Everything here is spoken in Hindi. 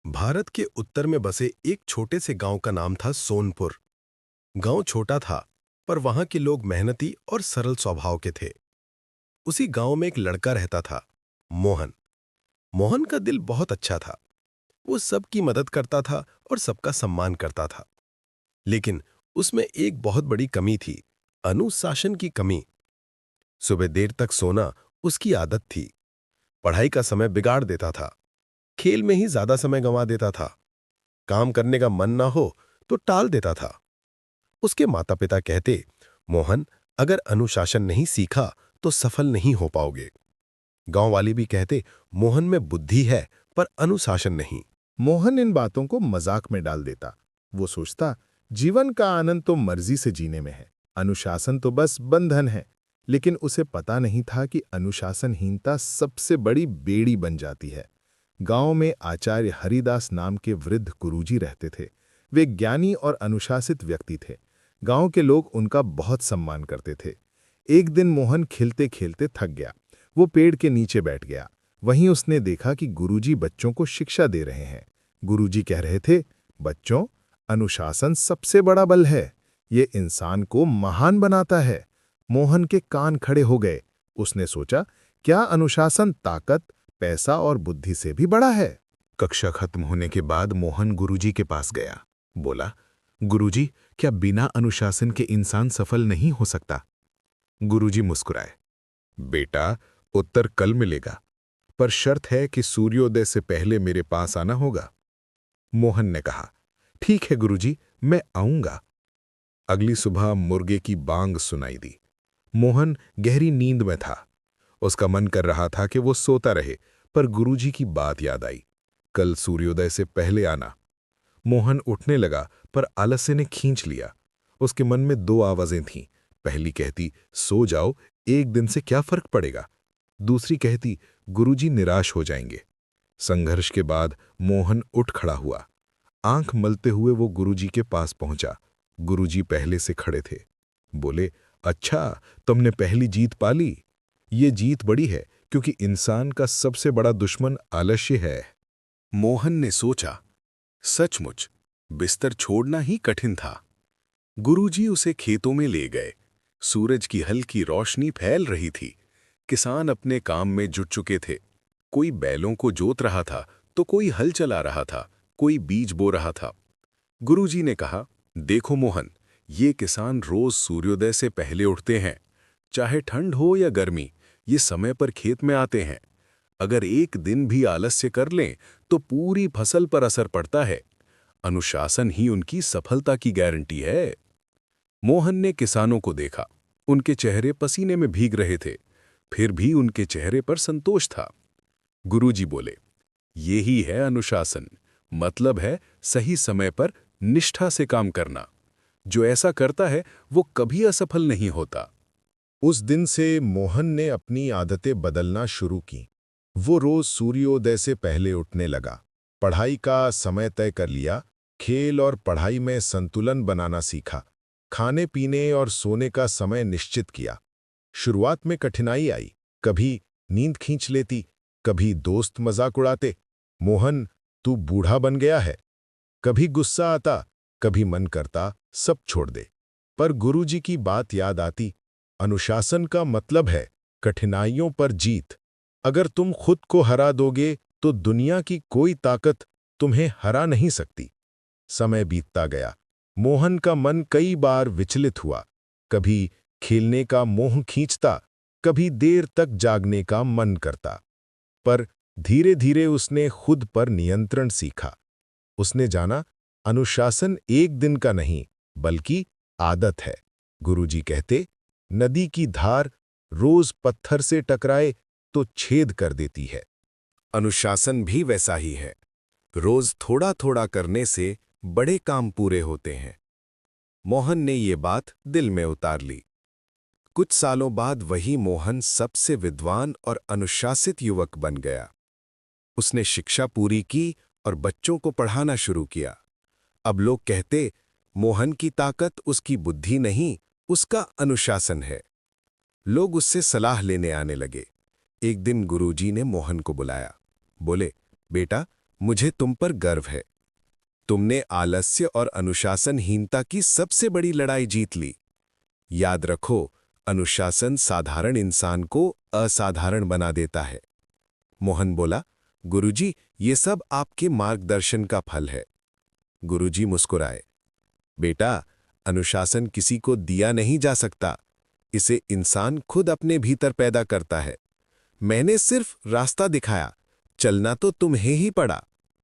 भारत के उत्तर में बसे एक छोटे से गांव का नाम था सोनपुर। गांव छोटा था, पर वहां के लोग मेहनती और सरल स्वभाव के थे। उसी गांव में एक लड़का रहता था, मोहन। मोहन का दिल बहुत अच्छा था। वो सबकी मदद करता था और सबका सम्मान करता था। लेकिन उसमें एक बहुत बड़ी कमी थी, अनुशासन की कमी। सुबह देर तक सोना उसकी आदत थी। पढ़ाई का समय बिगाड़ देता था। खेल में ही ज्यादा समय गंवा देता था। काम करने का मन ना हो तो टाल देता था। उसके माता पिता कहते, मोहन, अगर अनुशासन नहीं सीखा तो सफल नहीं हो पाओगे। गांव वाले भी कहते, मोहन में बुद्धि है पर अनुशासन नहीं। मोहन इन बातों को मजाक में डाल देता। वो सोचता, जीवन का आनंद तो मर्जी से जीने में है, अनुशासन तो बस बंधन है। लेकिन उसे पता नहीं था कि अनुशासनहीनता सबसे बड़ी बेड़ी बन जाती है। गांव में आचार्य हरिदास नाम के वृद्ध गुरुजी रहते थे। वे ज्ञानी और अनुशासित व्यक्ति थे। गांव के लोग उनका बहुत सम्मान करते थे। एक दिन मोहन खेलते खेलते थक गया। वो पेड़ के नीचे बैठ गया। वहीं उसने देखा कि गुरुजी बच्चों को शिक्षा दे रहे हैं। गुरुजी कह रहे थे, बच्चों, अनुशासन सबसे बड़ा बल है। ये इंसान को महान बनाता है। मोहन के कान खड़े हो गए। उसने सोचा, क्या अनुशासन ताकत, पैसा और बुद्धि से भी बड़ा है? कक्षा खत्म होने के बाद मोहन गुरुजी के पास गया। बोला, गुरुजी, क्या बिना अनुशासन के इंसान सफल नहीं हो सकता? गुरुजी मुस्कुराए। बेटा, उत्तर कल मिलेगा, पर शर्त है कि सूर्योदय से पहले मेरे पास आना होगा। मोहन ने कहा, ठीक है गुरुजी, मैं आऊंगा। अगली सुबह मुर्गे की बांग सुनाई दी। मोहन गहरी नींद में था। उसका मन कर रहा था कि वो सोता रहे, पर गुरुजी की बात याद आई, कल सूर्योदय से पहले आना। मोहन उठने लगा, पर आलस्य ने खींच लिया। उसके मन में दो आवाजें थीं। पहली कहती, सो जाओ, एक दिन से क्या फर्क पड़ेगा। दूसरी कहती, गुरुजी निराश हो जाएंगे। संघर्ष के बाद मोहन उठ खड़ा हुआ। आंख मलते हुए वो गुरुजी के पास पहुंचा। गुरुजी पहले से खड़े थे। बोले, अच्छा, तुमने पहली जीत पा ली। ये जीत बड़ी है, क्योंकि इंसान का सबसे बड़ा दुश्मन आलस्य है। मोहन ने सोचा, सचमुच बिस्तर छोड़ना ही कठिन था। गुरुजी उसे खेतों में ले गए। सूरज की हल्की रोशनी फैल रही थी। किसान अपने काम में जुट चुके थे। कोई बैलों को जोत रहा था तो कोई हल चला रहा था, कोई बीज बो रहा था। गुरुजी ने कहा, देखो मोहन, ये किसान रोज सूर्योदय से पहले उठते हैं। चाहे ठंड हो या गर्मी, ये समय पर खेत में आते हैं। अगर एक दिन भी आलस्य कर लें तो पूरी फसल पर असर पड़ता है। अनुशासन ही उनकी सफलता की गारंटी है। मोहन ने किसानों को देखा। उनके चेहरे पसीने में भीग रहे थे, फिर भी उनके चेहरे पर संतोष था। गुरुजी बोले, यही है अनुशासन। मतलब है सही समय पर निष्ठा से काम करना। जो ऐसा करता है वो कभी असफल नहीं होता। उस दिन से मोहन ने अपनी आदतें बदलना शुरू की। वो रोज सूर्योदय से पहले उठने लगा। पढ़ाई का समय तय कर लिया। खेल और पढ़ाई में संतुलन बनाना सीखा। खाने पीने और सोने का समय निश्चित किया। शुरुआत में कठिनाई आई। कभी नींद खींच लेती, कभी दोस्त मजाक उड़ाते, मोहन, तू बूढ़ा बन गया है। कभी गुस्सा आता, कभी मन करता सब छोड़ दे। पर गुरुजी की बात याद आती, अनुशासन का मतलब है कठिनाइयों पर जीत। अगर तुम खुद को हरा दोगे तो दुनिया की कोई ताकत तुम्हें हरा नहीं सकती। समय बीतता गया। मोहन का मन कई बार विचलित हुआ। कभी खेलने का मोह खींचता, कभी देर तक जागने का मन करता। पर धीरे धीरे उसने खुद पर नियंत्रण सीखा। उसने जाना, अनुशासन एक दिन का नहीं, बल्कि आदत है। गुरुजी कहते, नदी की धार रोज पत्थर से टकराए तो छेद कर देती है। अनुशासन भी वैसा ही है। रोज थोड़ा थोड़ा करने से बड़े काम पूरे होते हैं। मोहन ने ये बात दिल में उतार ली। कुछ सालों बाद वही मोहन सबसे विद्वान और अनुशासित युवक बन गया। उसने शिक्षा पूरी की और बच्चों को पढ़ाना शुरू किया। अब लोग कहते, मोहन की ताकत उसकी बुद्धि नहीं, उसका अनुशासन है। लोग उससे सलाह लेने आने लगे। एक दिन गुरुजी ने मोहन को बुलाया। बोले, बेटा, मुझे तुम पर गर्व है। तुमने आलस्य और अनुशासनहीनता की सबसे बड़ी लड़ाई जीत ली। याद रखो, अनुशासन साधारण इंसान को असाधारण बना देता है। मोहन बोला, गुरुजी, ये सब आपके मार्गदर्शन का फल है। गुरुजी मुस्कुराए। बेटा, अनुशासन किसी को दिया नहीं जा सकता, इसे इंसान खुद अपने भीतर पैदा करता है। मैंने सिर्फ रास्ता दिखाया, चलना तो तुम्हें ही पड़ा।